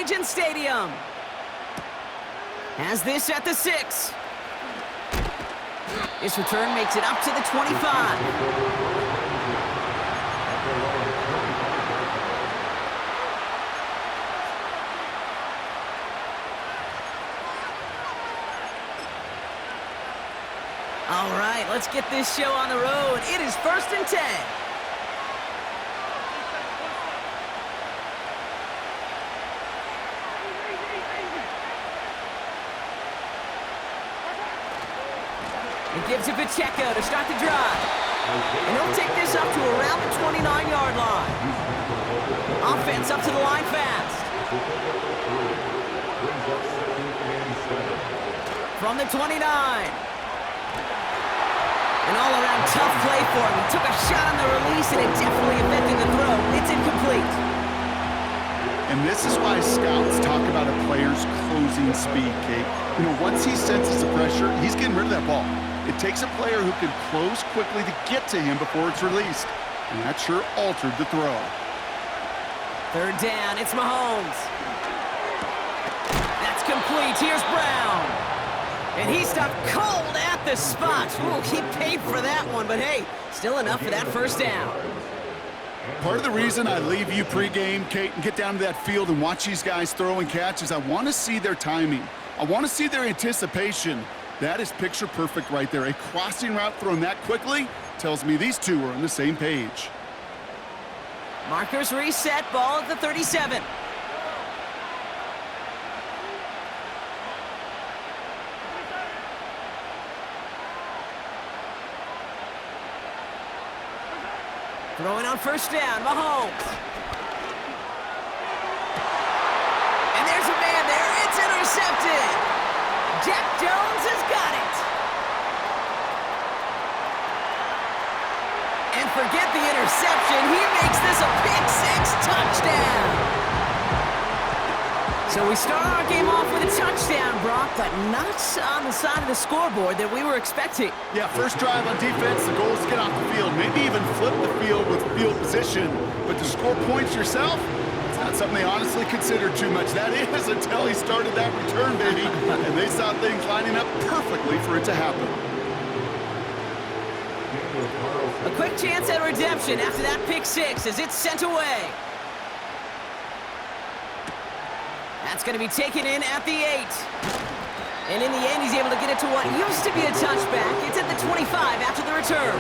Allegiant Stadium. Has this at the 6. This return makes it up to the 25. All right, let's get this show on the road. It is 1st and 10. It gives it Pacheco to start the drive. And he'll take this up to around the 29-yard line. Offense up to the line fast. From the 29. An all-around tough play for him. He took a shot on the release, and it definitely affected the throw. It's incomplete. And this is why scouts talk about a player's closing speed, Kate. You know, once he senses the pressure, he's getting rid of that ball. It takes a player who can close quickly to get to him before it's released. And that sure altered the throw. 3rd down, it's Mahomes. That's complete. Here's Brown. And he stopped cold at the spot. Ooh, he paid for that one, but hey, still enough for that 1st down. Part of the reason I leave you pregame, Kate, and get down to that field and watch these guys throw and catch is I want to see their timing. I want to see their anticipation. That is picture perfect right there. A crossing route thrown that quickly tells me these two are on the same page. Markers reset, ball at the 37. Throwing on 1st down, Mahomes. And there's a man there. It's intercepted. Jack Jones has got it. And forget the interception. He makes this a pick-6 touchdown. So we start our game off with a touchdown, Brock, but not on the side of the scoreboard that we were expecting. Yeah, first drive on defense, the goal is to get off the field, maybe even flip the field with field position. But to score points yourself, it's not something they honestly consider too much. That is until he started that return, baby. And they saw things lining up perfectly for it to happen. A quick chance at redemption after that pick-6 as it's sent away. That's going to be taken in at the 8. And in the end, he's able to get it to what used to be a touchback. It's at the 25 after the return.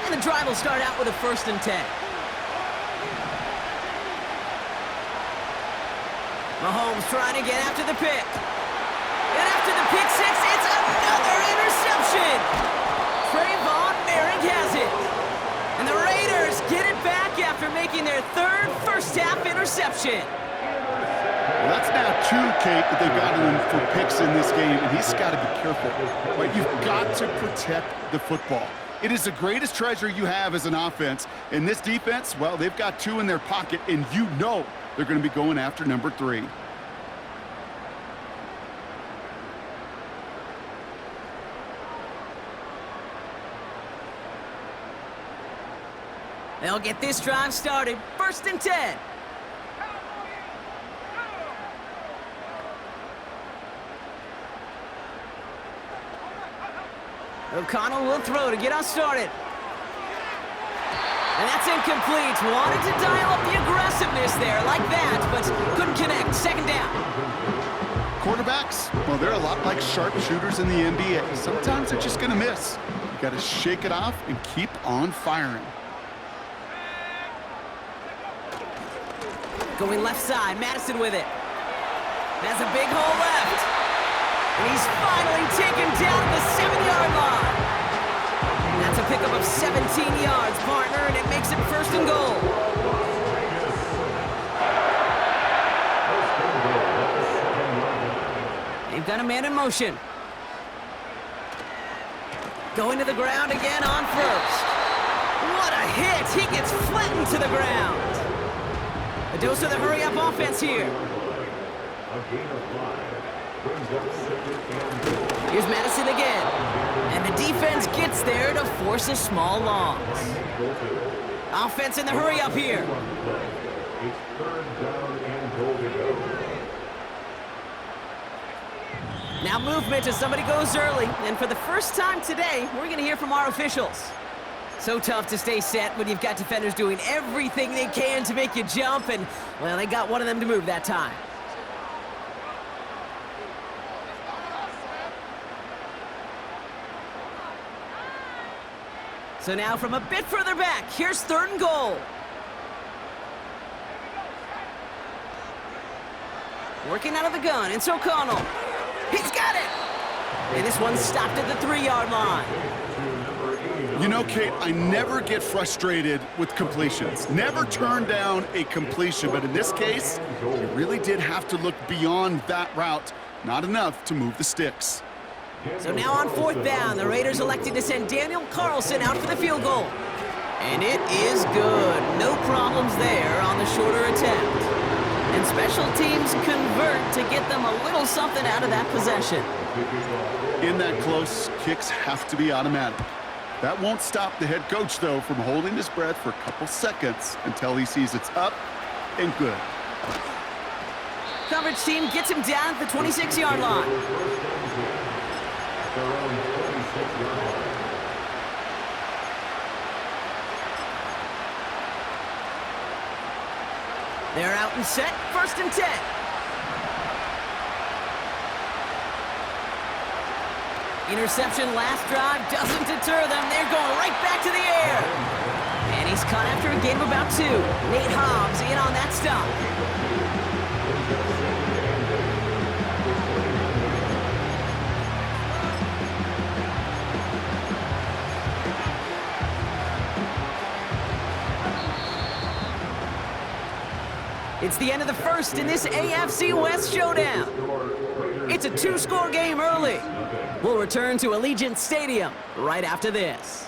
And the drive will start out with a 1st and 10. Mahomes trying to get after the pick. And after the pick-6, it's another interception. Trayvon Merrick has it. And the Raiders get it back after making their 3rd first-half interception. Well, that's now 2, Kate, that they've gotten him for picks in this game, and he's got to be careful. Right? You've got to protect the football. It is the greatest treasure you have as an offense. And this defense, well, they've got 2 in their pocket, and you know they're going to be going after number 3. They'll get this drive started. 1st and 10. O'Connell will throw to get us started. And that's incomplete. Wanted to dial up the aggressiveness there like that, but couldn't connect. 2nd down. Quarterbacks, well, they're a lot like sharpshooters in the NBA. Sometimes they're just going to miss. You got to shake it off and keep on firing. Going left side, Madison with it. Has a big hole left. And he's finally taken down at the 7-yard line. That's a pickup of 17 yards, partner, and it makes it 1st and goal. They've got a man in motion. Going to the ground again on 1st. What a hit! He gets flattened to the ground. A dose of the hurry-up offense here. A gain of 5 brings up 2nd and goal. Here's Madison again. And the defense gets there to force a small loss. Offense in the hurry up here. Now movement as somebody goes early. And for the first time today, we're going to hear from our officials. So tough to stay set when you've got defenders doing everything they can to make you jump. And, well, they got one of them to move that time. So now from a bit further back, here's 3rd and goal. Working out of the gun, it's O'Connell. He's got it! And this one's stopped at the 3-yard line. You know, Kate, I never get frustrated with completions. Never turn down a completion, but in this case, you really did have to look beyond that route. Not enough to move the sticks. So now on 4th down, the Raiders electing to send Daniel Carlson out for the field goal. And it is good. No problems there on the shorter attempt. And special teams convert to get them a little something out of that possession. In that close, kicks have to be automatic. That won't stop the head coach, though, from holding his breath for a couple seconds until he sees it's up and good. Coverage team gets him down at the 26-yard line. They're out and set, 1st and 10. Interception last drive doesn't deter them. They're going right back to the air. And he's caught after a gain of about 2. Nate Hobbs in on that stop. It's the end of the first in this AFC West showdown. It's a 2-score game early. We'll return to Allegiant Stadium right after this.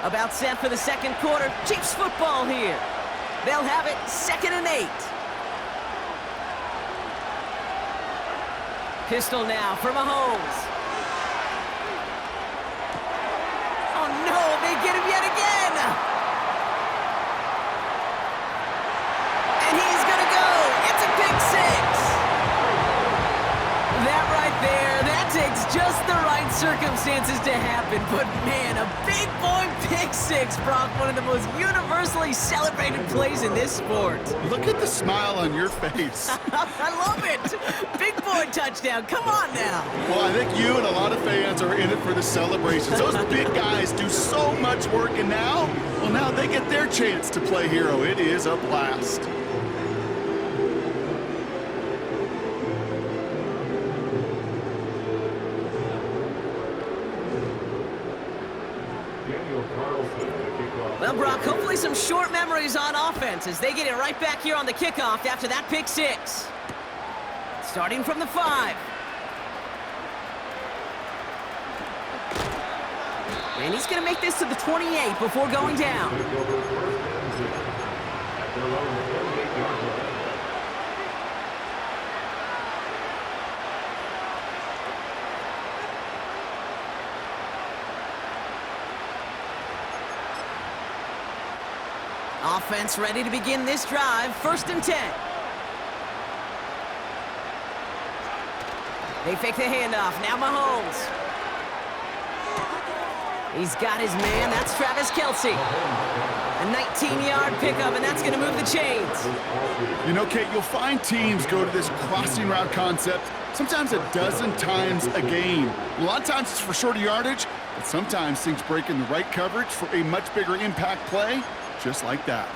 About set for the 2nd quarter. Chiefs football here. They'll have it 2nd and 8. Pistol now for Mahomes. Oh no, they get him yet again. And he's gonna go. It's a pick 6. That right there, that takes just the right circumstances to happen. But man, a big boy pick 6, Brock, one of the most universally celebrated plays in this sport. Look at the smile on your face. I love it. Big boy touchdown. Come on now. Well, I think you and a lot of fans are in it for the celebrations. Those big guys do so much work, and now they get their chance to play hero. It is a blast. Well, Brock, hopefully some short memories on offense as they get it right back here on the kickoff after that pick 6. Starting from the 5. And he's going to make this to the 28 before going down. Offense ready to begin this drive. 1st and 10. They fake the handoff. Now Mahomes. He's got his man. That's Travis Kelce. A 19-yard pickup, and that's going to move the chains. You know, Kate, you'll find teams go to this crossing route concept sometimes a dozen times a game. A lot of times it's for shorter yardage, but sometimes things break in the right coverage for a much bigger impact play, just like that.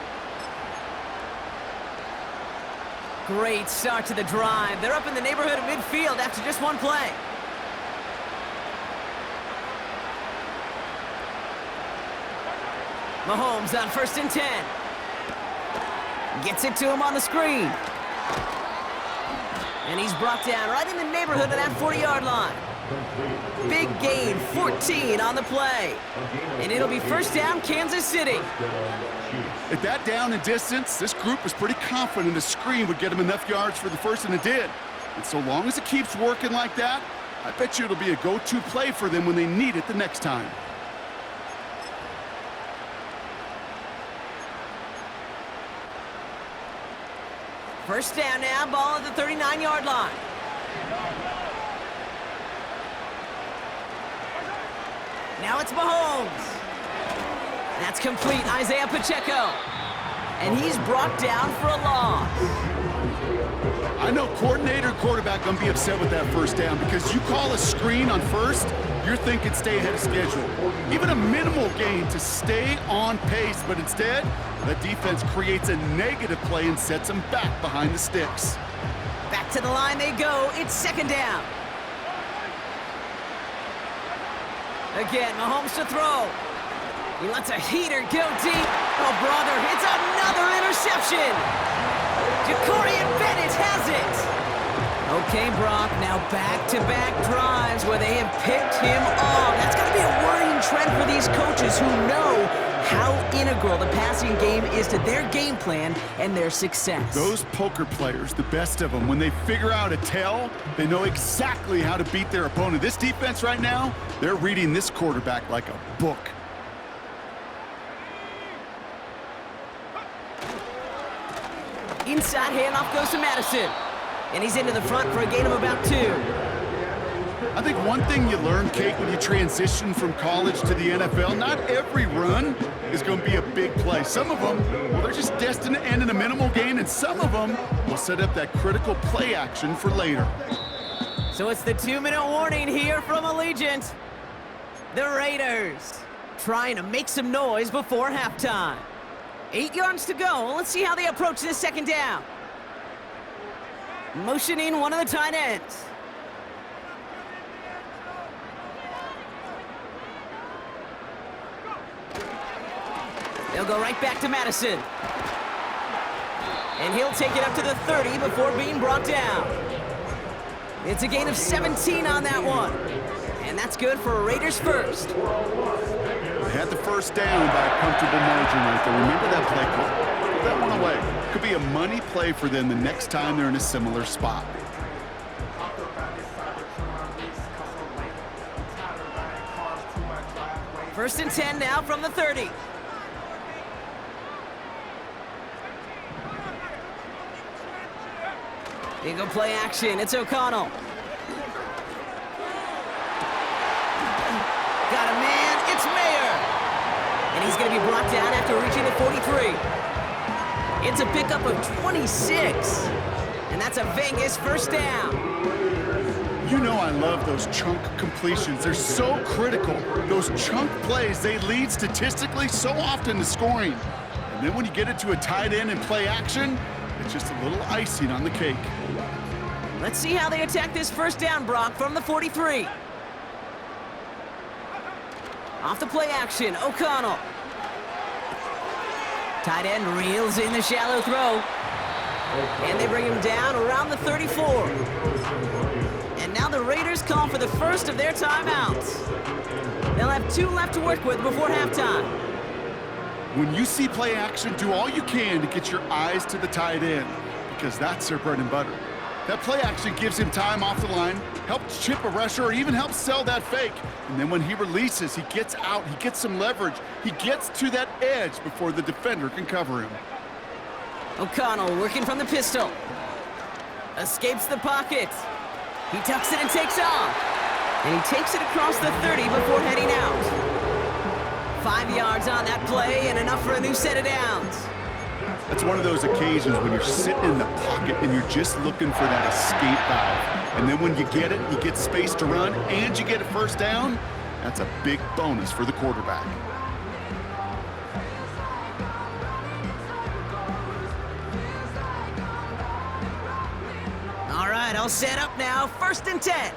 Great start to the drive. They're up in the neighborhood of midfield after just one play. Mahomes on 1st and 10. Gets it to him on the screen. And he's brought down right in the neighborhood of that 40-yard line. Big gain, 14 on the play. And it'll be 1st down, Kansas City. At that down and distance, this group was pretty confident a screen would get them enough yards for the first, and it did. And so long as it keeps working like that, I bet you it'll be a go-to play for them when they need it the next time. First down now, ball at the 39-yard line. Now it's Mahomes. That's complete, Isaiah Pacheco. And he's brought down for a loss. I know coordinator and quarterback going to be upset with that first down because you call a screen on first, you're thinking stay ahead of schedule. Even a minimal gain to stay on pace, but instead, the defense creates a negative play and sets them back behind the sticks. Back to the line they go. It's 2nd down. Again, Mahomes to throw. He lets a heater go deep. Oh, brother, it's another interception. Jacorian Bennett has it. Okay, Brock, now back-to-back drives where they have picked him off. That's got to be a worrying trend for these coaches who know how integral the passing game is to their game plan and their success. Those poker players, the best of them, when they figure out a tell, they know exactly how to beat their opponent. This defense right now, they're reading this quarterback like a book. Inside handoff goes to Madison. And he's into the front for a gain of about 2. I think one thing you learn, Kate, when you transition from college to the NFL, not every run is going to be a big play. Some of them, well, they're just destined to end in a minimal gain, and some of them will set up that critical play action for later. So it's the 2-minute warning here from Allegiant. The Raiders trying to make some noise before halftime. 8 yards to go. Let's see how they approach this 2nd down. Motioning one of the tight ends. They'll go right back to Madison. And he'll take it up to the 30 before being brought down. It's a gain of 17 on that one. And that's good for a Raiders first. They had the first down by a comfortable margin right there. Remember that play call. Put that one away. Could be a money play for them the next time they're in a similar spot. First and 10 now from the 30. Eagle play action. It's O'Connell. Got a man. It's Mayer. And he's going to be brought down after reaching the 43. It's a pickup of 26. And that's a Vegas first down. You know I love those chunk completions. They're so critical. Those chunk plays, they lead statistically so often to scoring. And then when you get it to a tight end and play action, it's just a little icing on the cake. Let's see how they attack this first down, Brock, from the 43. Off the play action, O'Connell. Tight end reels in the shallow throw. And they bring him down around the 34. And now the Raiders call for the first of their timeouts. They'll have 2 left to work with before halftime. When you see play action, do all you can to get your eyes to the tight end, because that's their bread and butter. That play action gives him time off the line, helps chip a rusher, or even helps sell that fake. And then when he releases, he gets out, he gets some leverage. He gets to that edge before the defender can cover him. O'Connell working from the pistol. Escapes the pocket. He tucks it and takes off. And he takes it across the 30 before heading out. 5 yards on that play and enough for a new set of downs. That's one of those occasions when you're sitting in the pocket and you're just looking for that escape valve. And then when you get it, you get space to run, and you get a first down, that's a big bonus for the quarterback. All right, all set up now. 1st and 10.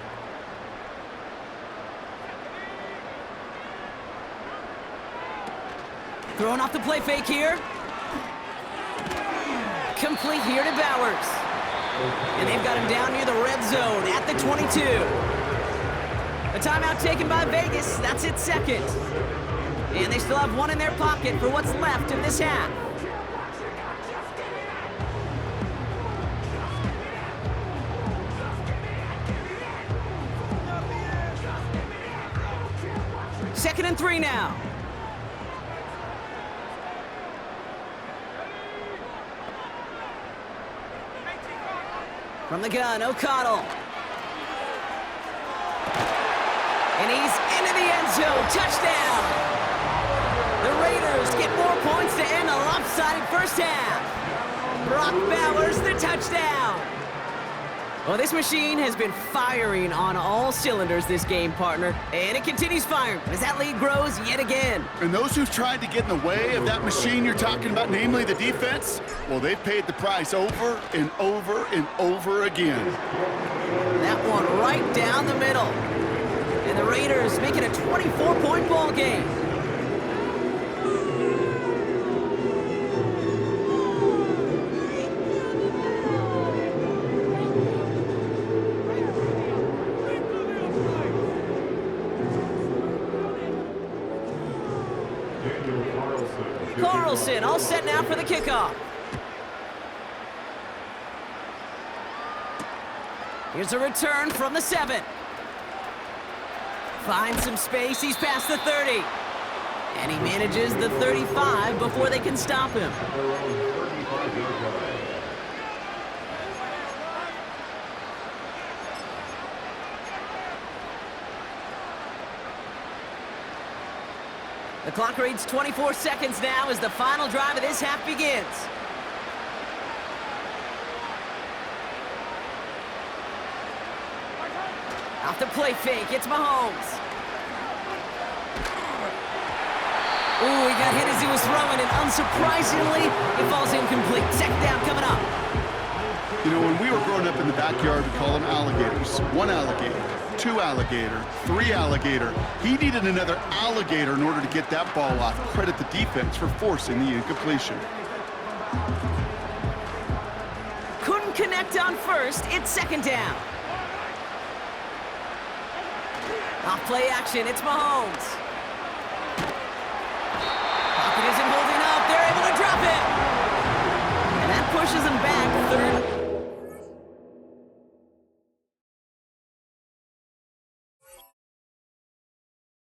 Throwing off the play fake here. Complete here to Bowers. And they've got him down near the red zone at the 22. A timeout taken by Vegas. That's its second. And they still have one in their pocket for what's left of this half. Second and 3 now. From the gun, O'Connell. And he's into the end zone. Touchdown! The Raiders get more points to end a lopsided first half. Brock Bowers, the touchdown. Well, this machine has been firing on all cylinders this game, partner. And it continues firing as that lead grows yet again. And those who've tried to get in the way of that machine you're talking about, namely the defense, well, they've paid the price over and over and over again. That one right down the middle. And the Raiders make it a 24-point ball game. Carlson, all set now for the kickoff. Here's a return from the 7. Finds some space, he's past the 30. And he manages the 35 before they can stop him. The clock reads 24 seconds now as the final drive of this half begins. Off the play fake, it's Mahomes. Ooh, he got hit as he was throwing, and unsurprisingly, it falls incomplete. Second down coming up. You know, when we were growing up in the backyard, we call them alligators. 1 alligator, 2 alligator, 3 alligator. He needed another alligator in order to get that ball off. Credit the defense for forcing the incompletion. Couldn't connect on first, it's second down. Off play action, it's Mahomes. Pocket isn't holding up, they're able to drop it. And that pushes them back 3rd.